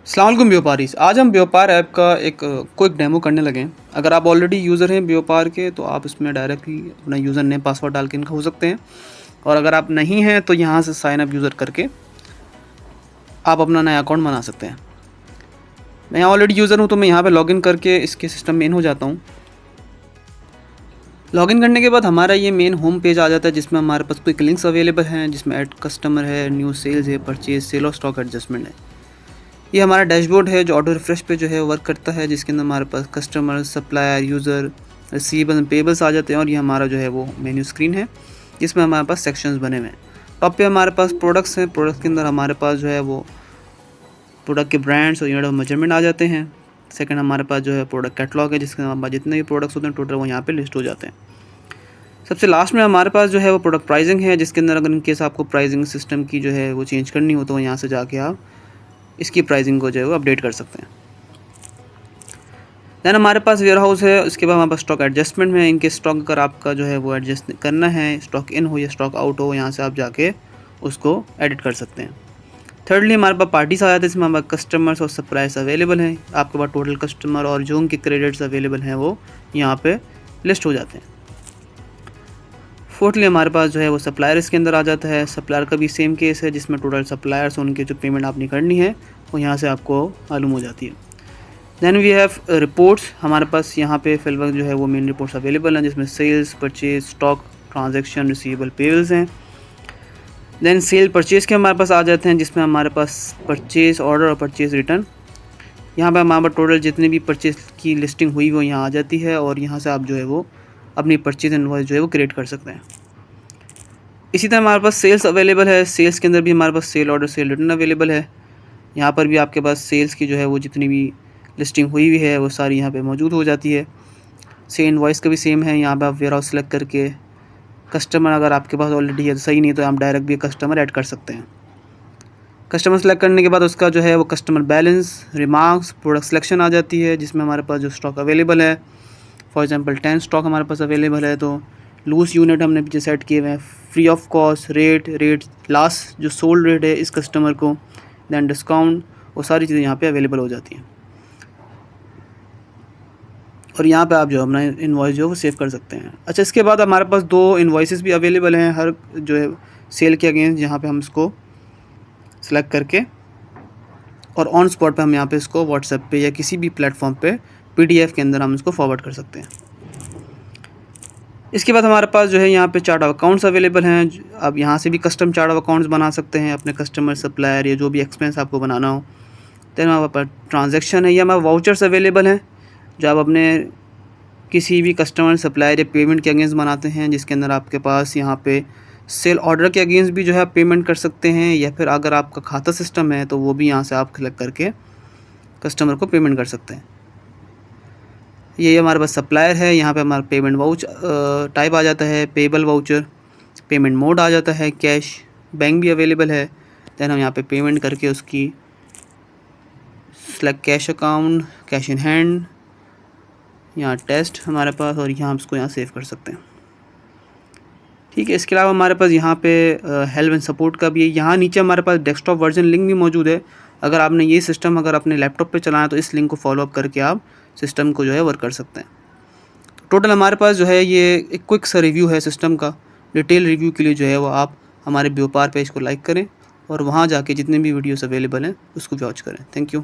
अस्सलाम वालेकुम व्यापारीज। आज हम व्यापार ऐप का एक क्विक डेमो करने लगे हैं। अगर आप ऑलरेडी यूज़र हैं व्यापार के तो आप इसमें डायरेक्टली अपना यूज़र नेम पासवर्ड डाल के इनका हो सकते हैं, और अगर आप नहीं हैं तो यहाँ से साइन अप यूज़र करके आप अपना नया अकाउंट बना सकते हैं। मैं यहाँ ऑलरेडी यूज़र हूँ तो मैं यहाँ पे लॉगिन करके इसके सिस्टम में इन हो जाता हूँ। लॉगिन करने के बाद हमारा ये मेन होम पेज आ जाता है, जिसमें हमारे पास क्विक लिंक्स अवेलेबल हैं, जिसमें ऐड कस्टमर है, न्यू सेल्स है, परचेज, सेल और स्टॉक एडजस्टमेंट है। ये हमारा डैशबोर्ड है जो ऑटो रिफ्रेश पे जो है वर्क करता है, जिसके अंदर हमारे पास customer, supplier, user, receivable and payables आ जाते हैं। और ये हमारा जो है वो मेन्यू स्क्रीन है, जिसमें हमारे पास सेक्शंस बने हुए हैं। टॉप पे हमारे पास प्रोडक्ट्स हैं। प्रोडक्ट्स के अंदर हमारे पास जो है वो प्रोडक्ट के ब्रांड्स और यूनिट ऑफ मेजरमेंट आ जाते हैं। सेकंड हमारे पास जो है प्रोडक्ट कैटलॉग है, जिसके हमारे पास जितने भी प्रोडक्ट्स होते हैं टोटल वो यहाँ पे लिस्ट हो जाते हैं। सबसे लास्ट में हमारे पास जो है वो प्रोडक्ट प्राइसिंग है, जिसके अंदर अगर इन केस आपको प्राइसिंग सिस्टम की जो है वो चेंज करनी हो तो यहाँ से जाके आप इसकी प्राइसिंग को जो है वो अपडेट कर सकते हैं। दैन हमारे पास वेयर हाउस है। उसके बाद हमारे पास स्टॉक एडजस्टमेंट में इनके स्टॉक अगर आपका जो है वो एडजस्ट करना है, स्टॉक इन हो या स्टॉक आउट हो, यहाँ से आप जाके उसको एडिट कर सकते हैं। थर्डली हमारे पास पार्टीज आ जाते हैं, इसमें हमारे कस्टमर्स और सप्लायर्स अवेलेबल हैं। आपके पास टोटल कस्टमर और जो उनके क्रेडिट्स अवेलेबल हैं वो यहाँ पे लिस्ट हो जाते हैं। फोर्थली हमारे पास जो है वो सप्लायर्स के अंदर आ जाता है। सप्लायर का भी सेम केस है, जिसमें टोटल सप्लायर्स उनके जो पेमेंट आपने करनी है वो यहाँ से आपको मालूम हो जाती है। Then we have reports. हमारे पास यहाँ पे फिल वक्त जो है वो मेन रिपोर्ट्स अवेलेबल हैं, जिसमें sales, purchase, stock, transaction, receivable, payables हैं। दैन सेल परचेज़ के हमारे पास आ जाते हैं, जिसमें हमारे पास परचेज़ ऑर्डर और परचेज़ रिटर्न। यहाँ पर हमारे पास टोटल जितने भी परचेज़ की लिस्टिंग हुई वो यहाँ आ जाती है, और यहाँ से आप जो है वो अपनी परचेज इनवॉइस जो है वो क्रिएट कर सकते हैं। इसी तरह हमारे पास सेल्स अवेलेबल है। सेल्स के अंदर भी हमारे पास sale order, sale return available है। यहाँ पर भी आपके पास सेल्स की जो है वो जितनी भी लिस्टिंग हुई है वो सारी यहाँ पे मौजूद हो जाती है। सेल इनवॉइस का भी सेम है। यहाँ पे आप वेयर हाउस सेलेक्ट करके कस्टमर अगर आपके पास ऑलरेडी है तो सही, नहीं तो आप डायरेक्ट भी कस्टमर ऐड कर सकते हैं। कस्टमर सेलेक्ट करने के बाद उसका जो है वो customer balance, remarks, product selection आ जाती है, जिसमें हमारे पास जो स्टॉक अवेलेबल है, फॉर एग्जांपल 10 स्टॉक हमारे पास अवेलेबल है तो लूज़ यूनिट हमने पीछे सेट किए हुए हैं, free of cost, rate last जो सोल्ड रेट है इस कस्टमर को, दैन डिस्काउंट, वो सारी चीज़ें यहाँ पे अवेलेबल हो जाती हैं। और यहाँ पे आप जो अपना इनवॉइस जो है वो सेव कर सकते हैं। अच्छा, इसके बाद हमारे पास 2 इनवॉइसेस भी अवेलेबल हैं हर जो है सेल के अगेंस्ट, जहाँ पे हम इसको सेलेक्ट करके और ऑन स्पॉट पे हम यहाँ पे इसको व्हाट्सएप पे या किसी भी प्लेटफॉर्म पे PDF के अंदर हम इसको फॉरवर्ड कर सकते हैं। इसके बाद हमारे पास जो है यहाँ पे चार्ट ऑफ अकाउंट्स अवेलेबल हैं। आप यहाँ से भी कस्टम चार्ट ऑफ अकाउंट्स बना सकते हैं अपने कस्टमर, सप्लायर या जो भी एक्सपेंस आपको बनाना हो। देन हमारे पास ट्रांजैक्शन है, या हमारे वाउचर्स अवेलेबल हैं जो आप अपने किसी भी कस्टमर, सप्लायर या पेमेंट के अगेंस्ट बनाते हैं, जिसके अंदर आपके पास यहाँ पे सेल ऑर्डर के अगेंस्ट भी जो है आप पेमेंट कर सकते हैं, या फिर अगर आपका खाता सिस्टम है तो वो भी यहाँ से आप क्लिक करके कस्टमर को पेमेंट कर सकते हैं। ये हमारे पास सप्लायर है। यहाँ पे हमारा पेमेंट वाउचर टाइप आ जाता है, पेबल वाउचर, पेमेंट मोड आ जाता है, कैश, बैंक भी अवेलेबल है। दैन हम यहाँ पे पेमेंट करके उसकी select cash account, cash in hand, यहाँ टेस्ट हमारे पास, और यहाँ हम इसको यहाँ सेव कर सकते हैं। ठीक है, इसके अलावा हमारे पास यहाँ पे हेल्प एंड सपोर्ट का भी है। यहाँ नीचे हमारे पास डेस्कटॉप वर्जन लिंक भी मौजूद है। अगर आपने ये सिस्टम अगर अपने लैपटॉप पे चलाना है तो इस लिंक को फॉलोअप करके आप सिस्टम को जो है वर्क कर सकते हैं। टोटल हमारे पास जो है ये एक क्विक सा रिव्यू है सिस्टम का। डिटेल रिव्यू के लिए जो है वो आप हमारे व्यापार पेज को लाइक करें और वहाँ जाके जितने भी वीडियोस अवेलेबल हैं उसको वॉच करें। Thank you.